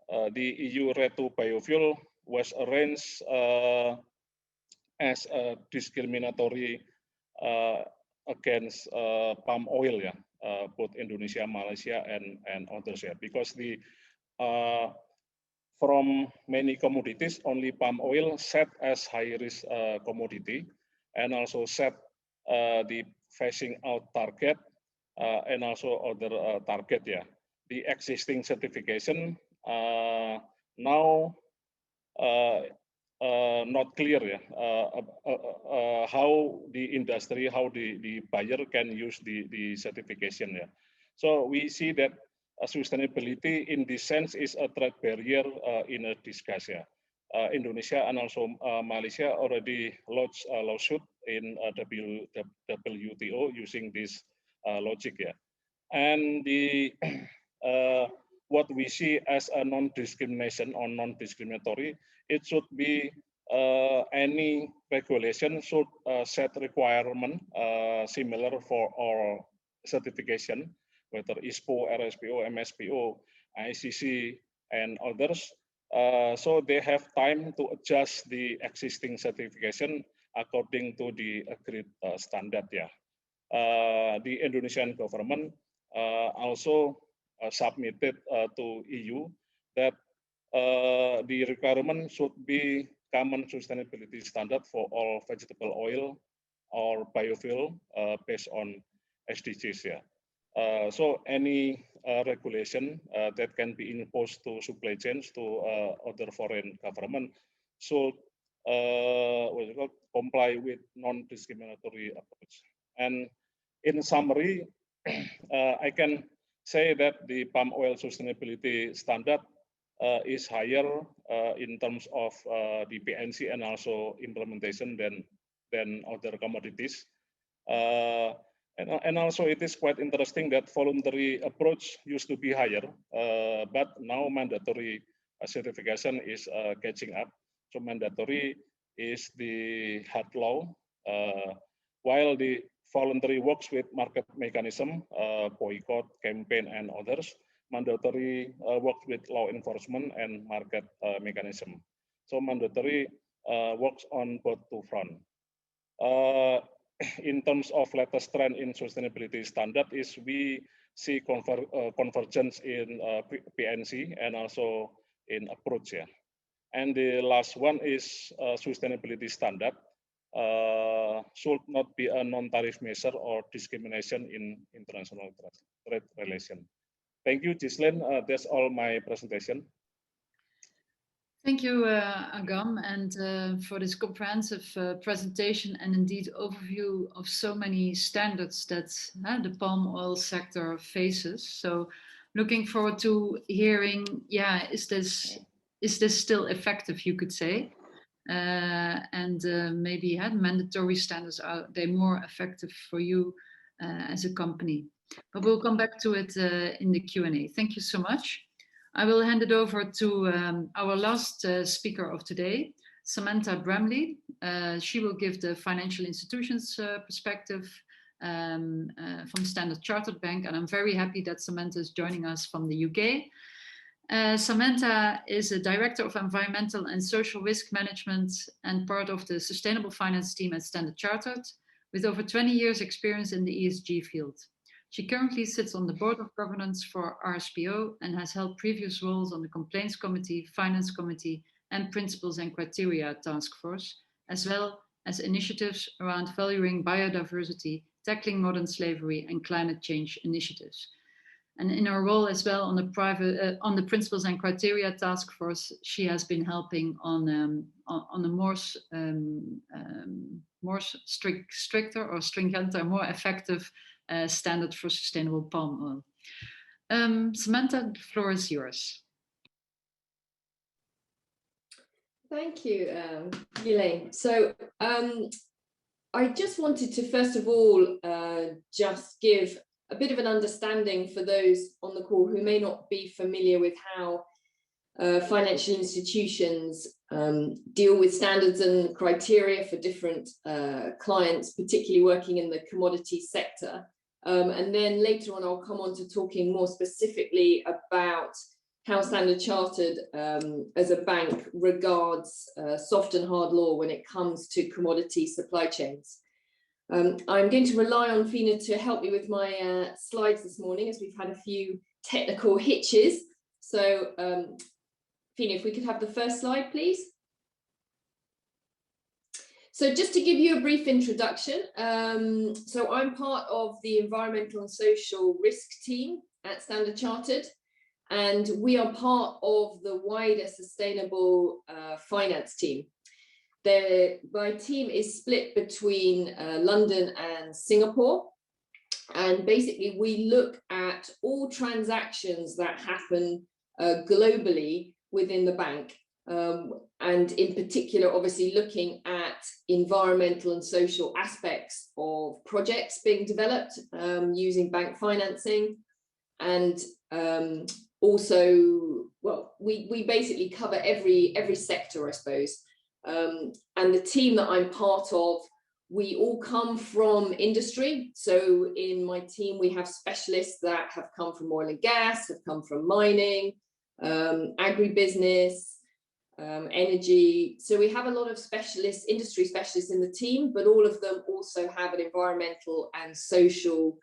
The EU RED II biofuel was arranged as a discriminatory against palm oil, yeah, both Indonesia, Malaysia, and others, yeah, because the from many commodities, only palm oil set as high risk commodity, and also set the phasing out target and also other target, yeah. The existing certification now not clear how the industry, how the buyer can use the certification. So we see that sustainability in this sense is a trade barrier in a discussion. Indonesia and also Malaysia already lodged a lawsuit in WTO using this logic. And the what we see as a non-discrimination or non-discriminatory, it should be any regulation should set requirement similar for all certification, whether ISPO, RSPO, MSPO, ICC, and others. So they have time to adjust the existing certification according to the agreed standard. The Indonesian government also submitted to EU that the requirement should be common sustainability standard for all vegetable oil or biofuel based on SDGs. So any regulation that can be imposed to supply chains to other foreign government should comply with non-discriminatory approach. And in summary, I can say that the palm oil sustainability standard is higher in terms of the PNC and also implementation than other commodities. And also it is quite interesting that voluntary approach used to be higher, but now mandatory certification is catching up. So mandatory is the hard law, while the voluntary works with market mechanism, boycott, campaign, and others. Mandatory works with law enforcement and market mechanism. So mandatory works on both two fronts. In terms of latest trend in sustainability standard is we see convergence in PNC and also in approach. And the last one is sustainability standard should not be a non-tariff measure or discrimination in international trade relation. Thank you, Ghislaine. That's all my presentation. Thank you, Agam, and for this comprehensive presentation and indeed overview of so many standards that the palm oil sector faces. So looking forward to hearing, is this still effective, you could say? And maybe mandatory standards, are they more effective for you as a company? But we'll come back to it in the Q&A. Thank you so much. I will hand it over to our last speaker of today, Samantha Bramley. She will give the financial institutions perspective from Standard Chartered Bank, and I'm very happy that Samantha is joining us from the UK. Samantha is a Director of Environmental and Social Risk Management and part of the Sustainable Finance team at Standard Chartered, with over 20 years experience in the ESG field. She currently sits on the Board of Governance for RSPO and has held previous roles on the Complaints Committee, Finance Committee, and Principles and Criteria Task Force, as well as initiatives around valuing biodiversity, tackling modern slavery, and climate change initiatives. And in her role as well on the Principles and Criteria Task Force, she has been helping on a more stricter or stringent, more effective standard for sustainable palm oil. Samantha, the floor is yours. Thank you, Ghislaine. So I just wanted to first of all just give a bit of an understanding for those on the call who may not be familiar with how financial institutions deal with standards and criteria for different clients, particularly working in the commodity sector. And then later on, I'll come on to talking more specifically about how Standard Chartered as a bank regards soft and hard law when it comes to commodity supply chains. I'm going to rely on Fina to help me with my slides this morning, as we've had a few technical hitches. So Fina, if we could have the first slide, please. So just to give you a brief introduction, so I'm part of the Environmental and Social Risk team at Standard Chartered, and we are part of the wider Sustainable Finance team. my team is split between London and Singapore. And basically, we look at all transactions that happen globally within the bank. And in particular, obviously, looking at environmental and social aspects of projects being developed using bank financing. And also, well, we basically cover every sector, I suppose. And the team that I'm part of, we all come from industry. So in my team, we have specialists that have come from oil and gas, have come from mining, agribusiness, energy. So we have a lot of specialists, industry specialists in the team, but all of them also have an environmental and social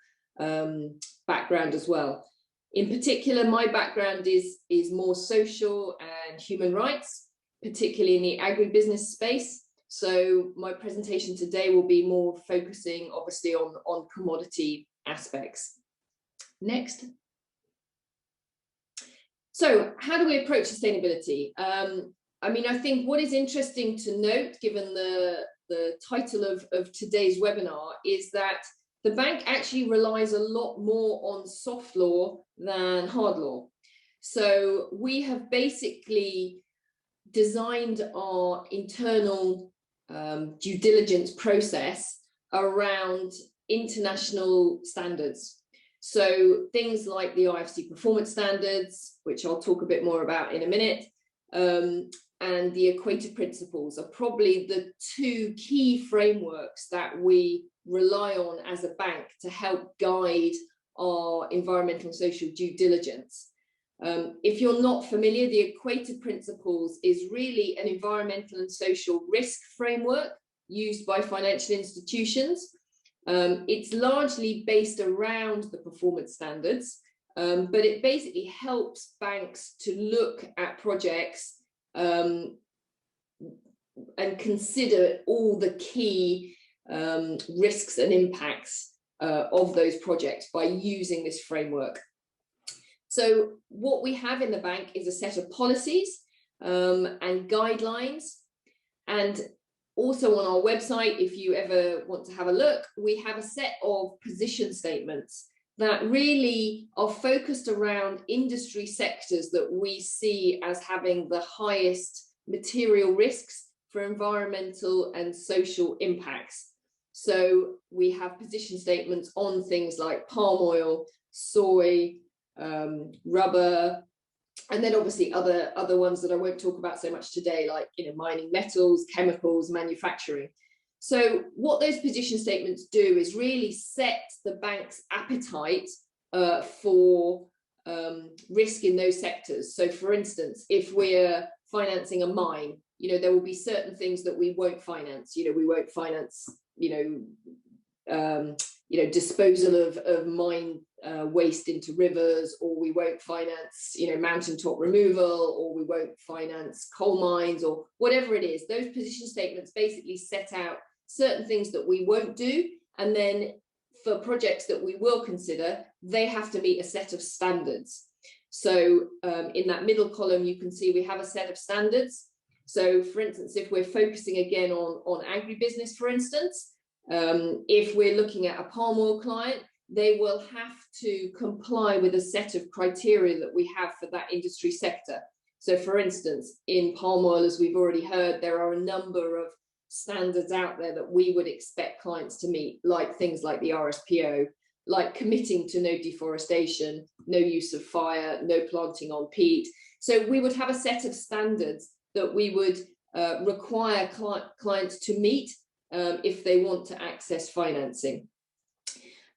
background as well. In particular, my background is more social and human rights, particularly in the agribusiness space. So my presentation today will be more focusing obviously on commodity aspects. Next. So how do we approach sustainability? I mean, I think what is interesting to note, given the title of today's webinar, is that the bank actually relies a lot more on soft law than hard law. So we have basically designed our internal due diligence process around international standards. So things like the Rfc Performance Standards, which I'll talk a bit more about in a minute, and the Equator Principles are probably the two key frameworks that we rely on as a bank to help guide our environmental and social due diligence. If you're not familiar, the Equator Principles is really an environmental and social risk framework used by financial institutions. It's largely based around the performance standards, but it basically helps banks to look at projects and consider all the key risks and impacts of those projects by using this framework. So what we have in the bank is a set of policies and guidelines, and also on our website, if you ever want to have a look, we have a set of position statements that really are focused around industry sectors that we see as having the highest material risks for environmental and social impacts. So we have position statements on things like palm oil, soy, rubber, and then obviously other ones that I won't talk about so much today, like mining metals, chemicals, manufacturing. So what those position statements do is really set the bank's appetite for risk in those sectors. So for instance, if we're financing a mine, there will be certain things that we won't finance. We won't finance, disposal of mine waste into rivers, or we won't finance, mountaintop removal, or we won't finance coal mines, or whatever it is. Those position statements basically set out certain things that we won't do, and then for projects that we will consider, they have to meet a set of standards. So in that middle column, you can see we have a set of standards. So for instance, if we're focusing again on agribusiness, for instance, if we're looking at a palm oil client, they will have to comply with a set of criteria that we have for that industry sector. So for instance, in palm oil, as we've already heard, there are a number of standards out there that we would expect clients to meet, like things like the RSPO, like committing to no deforestation, no use of fire, no planting on peat. So we would have a set of standards that we would require clients to meet if they want to access financing.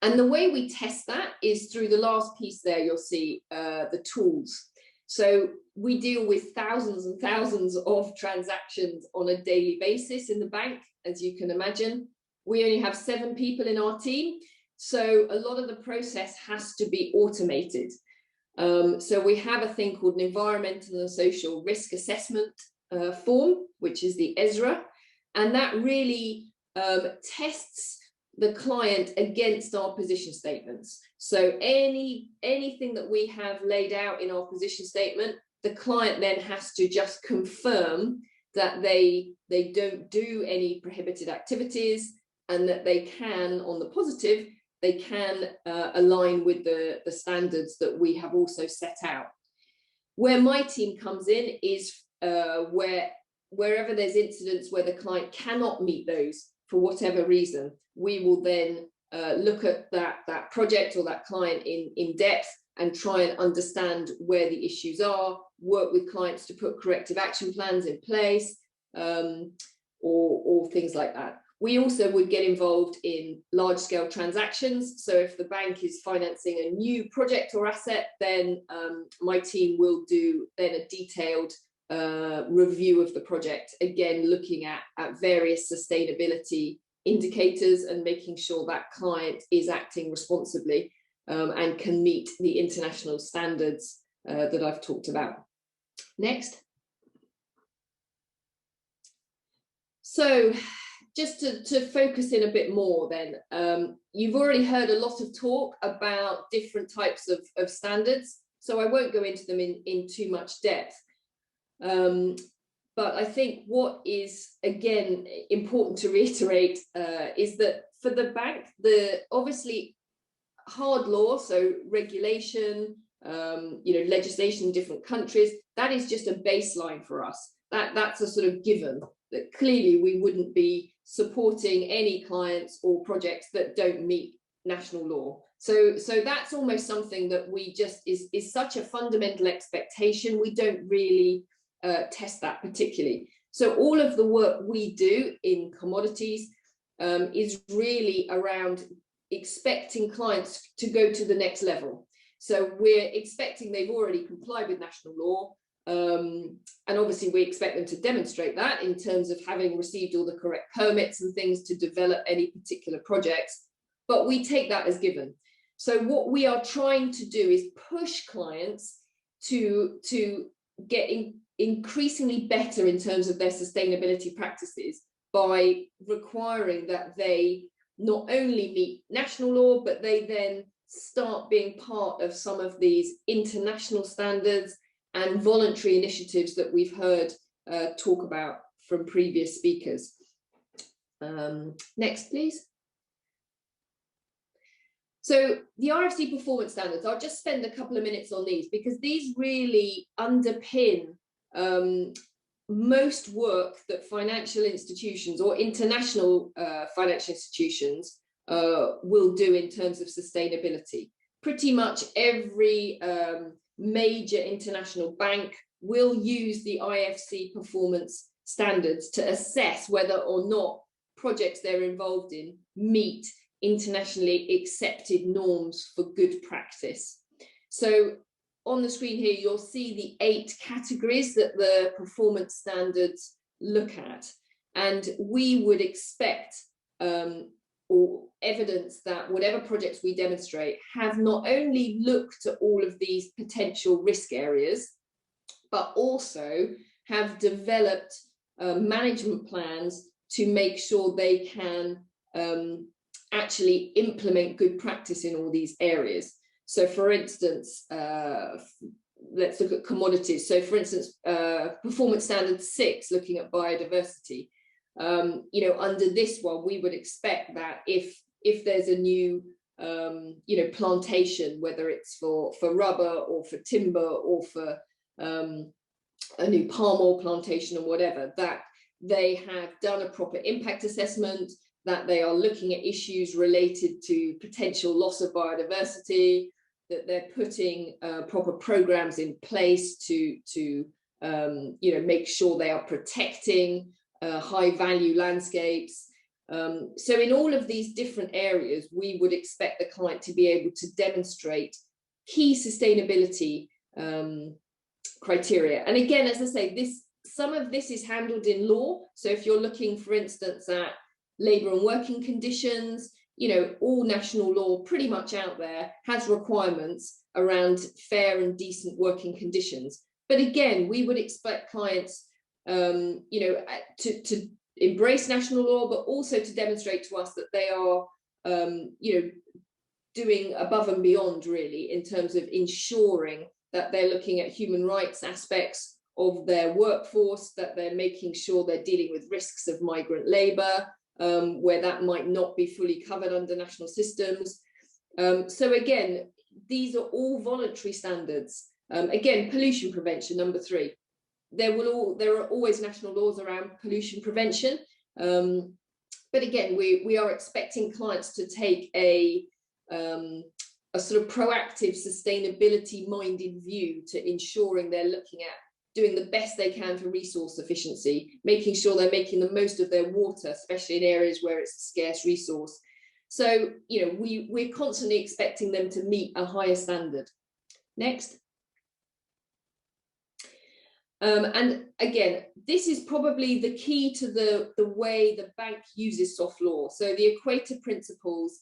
And the way we test that is through the last piece there, you'll see the tools. So we deal with thousands and thousands of transactions on a daily basis in the bank, as you can imagine. We only have 7 people in our team, so a lot of the process has to be automated. So we have a thing called an environmental and social risk assessment form, which is the ESRA, and that really tests the client against our position statements. So anything that we have laid out in our position statement, the client then has to just confirm that they don't do any prohibited activities, and that they can, on the positive, they can align with the standards that we have also set out. Where my team comes in is wherever there's incidents where the client cannot meet those for whatever reason, we will then look at that project or that client in depth and try and understand where the issues are, work with clients to put corrective action plans in place, or things like that. We also would get involved in large-scale transactions. So if the bank is financing a new project or asset, then my team will do then a detailed review of the project, again looking at various sustainability indicators and making sure that client is acting responsibly and can meet the international standards that I've talked about. Next. So just to focus in a bit more then, you've already heard a lot of talk about different types of standards, so I won't go into them in too much depth. But I think what is, again, important to reiterate is that for the bank, obviously hard law, so regulation, legislation in different countries, that is just a baseline for us. That's a sort of given, that clearly we wouldn't be supporting any clients or projects that don't meet national law. So that's almost something that we just is such a fundamental expectation. We don't really test that particularly. So all of the work we do in commodities is really around expecting clients to go to the next level. So we're expecting they've already complied with national law, and obviously we expect them to demonstrate that in terms of having received all the correct permits and things to develop any particular projects, but we take that as given. So what we are trying to do is push clients to get increasingly better in terms of their sustainability practices by requiring that they not only meet national law, but they then start being part of some of these international standards and voluntary initiatives that we've heard talk about from previous speakers. Next, please. So the RFC Performance Standards, I'll just spend a couple of minutes on these because these really underpin most work that financial institutions or international financial institutions will do in terms of sustainability. Pretty much every major international bank will use the IFC Performance Standards to assess whether or not projects they're involved in meet internationally accepted norms for good practice. So on the screen here, you'll see the 8 categories that the performance standards look at. And we would expect or evidence that whatever projects we demonstrate have not only looked at all of these potential risk areas, but also have developed management plans to make sure they can actually implement good practice in all these areas. So for instance, let's look at commodities. So for instance, performance standard 6, looking at biodiversity, under this one, we would expect that if there's a new, plantation, whether it's for rubber or for timber or for a new palm oil plantation or whatever, that they have done a proper impact assessment, that they are looking at issues related to potential loss of biodiversity, that they're putting proper programs in place to make sure they are protecting high value landscapes. So in all of these different areas, we would expect the client to be able to demonstrate key sustainability criteria. And again, as I say, some of this is handled in law. So if you're looking, for instance, at labour and working conditions, all national law pretty much out there has requirements around fair and decent working conditions. But again, we would expect clients, to embrace national law, but also to demonstrate to us that they are, doing above and beyond really in terms of ensuring that they're looking at human rights aspects of their workforce, that they're making sure they're dealing with risks of migrant labour, where that might not be fully covered under national systems. So again, these are all voluntary standards. Again, pollution prevention, number 3. There are always national laws around pollution prevention. But again, we are expecting clients to take a sort of proactive, sustainability-minded view to ensuring they're looking at doing the best they can for resource efficiency, making sure they're making the most of their water, especially in areas where it's a scarce resource. So, you know, we're constantly expecting them to meet a higher standard. Next. And again, this is probably the key to the way the bank uses soft law. So the Equator Principles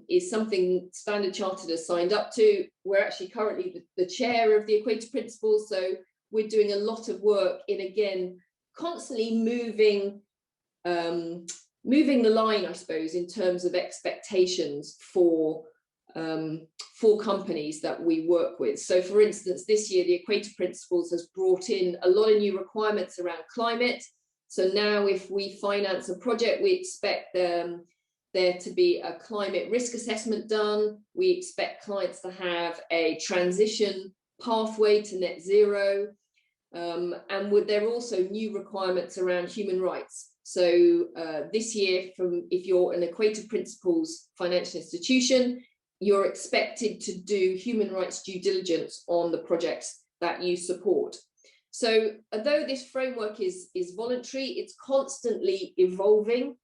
is something Standard Chartered has signed up to. We're actually currently the chair of the Equator Principles, so we're doing a lot of work in, again, constantly moving the line, I suppose, in terms of expectations for companies that we work with. So for instance, this year, the Equator Principles has brought in a lot of new requirements around climate. So now if we finance a project, we expect there to be a climate risk assessment done. We expect clients to have a transition pathway to net zero. And there are also new requirements around human rights. So this year, if you're an Equator Principles financial institution, you're expected to do human rights due diligence on the projects that you support. So although this framework is voluntary, it's constantly evolving,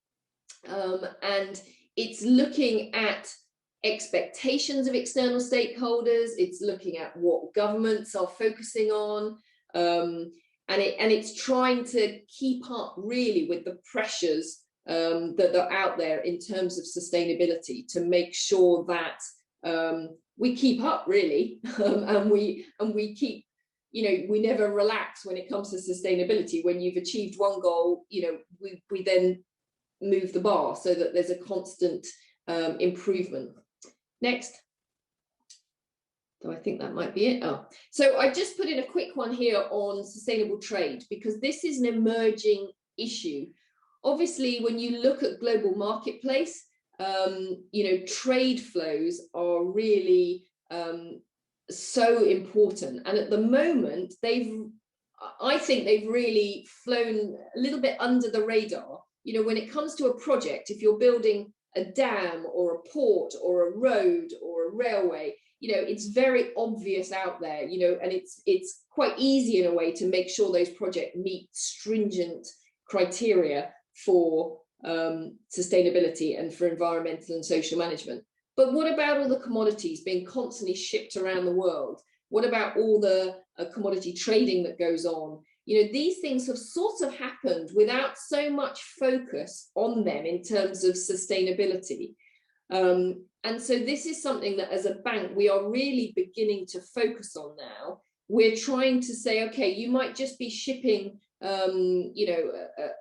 and it's looking at expectations of external stakeholders, it's looking at what governments are focusing on, and it's trying to keep up really with the pressures that are out there in terms of sustainability, to make sure that we keep up really, and we keep, you know, we never relax when it comes to sustainability. When you've achieved one goal, you know, we then move the bar so that there's a constant improvement. Next. So I think that might be it. Oh, so I just put in a quick one here on sustainable trade, because this is an emerging issue. Obviously, when you look at global marketplace, you know, trade flows are really so important. And at the moment, I think they've really flown a little bit under the radar. You know, when it comes to a project, if you're building a dam or a port or a road or a railway, you know, it's very obvious out there, you know, and it's quite easy in a way to make sure those projects meet stringent criteria for sustainability and for environmental and social management. But what about all the commodities being constantly shipped around the world? What about all the commodity trading that goes on? You know, these things have sort of happened without so much focus on them in terms of sustainability. And so this is something that as a bank, we are really beginning to focus on now. We're trying to say, okay, you might just be shipping you know,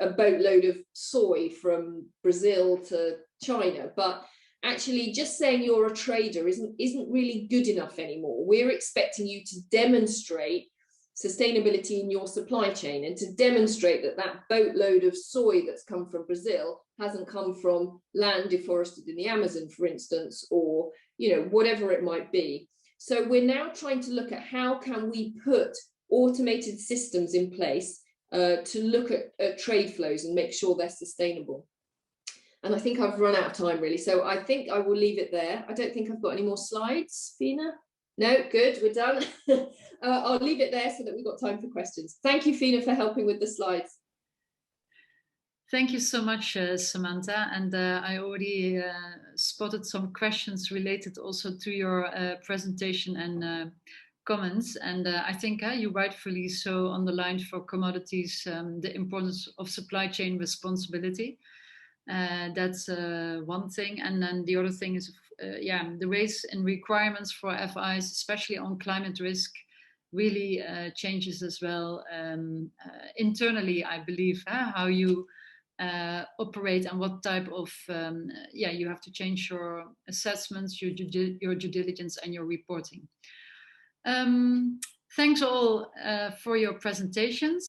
a boatload of soy from Brazil to China, but actually just saying you're a trader isn't really good enough anymore. We're expecting you to demonstrate sustainability in your supply chain, and to demonstrate that that boatload of soy that's come from Brazil hasn't come from land deforested in the Amazon, for instance, or, you know, whatever it might be. So we're now trying to look at how can we put automated systems in place to look at trade flows and make sure they're sustainable. And I think I've run out of time really, so I think I will leave it there. I don't think I've got any more slides, Fina. No, good, we're done. I'll leave it there so that we've got time for questions. Thank you, Fina, for helping with the slides. Thank you so much, Samantha. And I already spotted some questions related also to your presentation and comments. And I think you rightfully so underlined for commodities the importance of supply chain responsibility. That's one thing. And then the other thing is, the raise in requirements for FIs, especially on climate risk, really changes as well internally, I believe, how you operate and what type of, you have to change your assessments, your due diligence and your reporting. Thanks all for your presentations.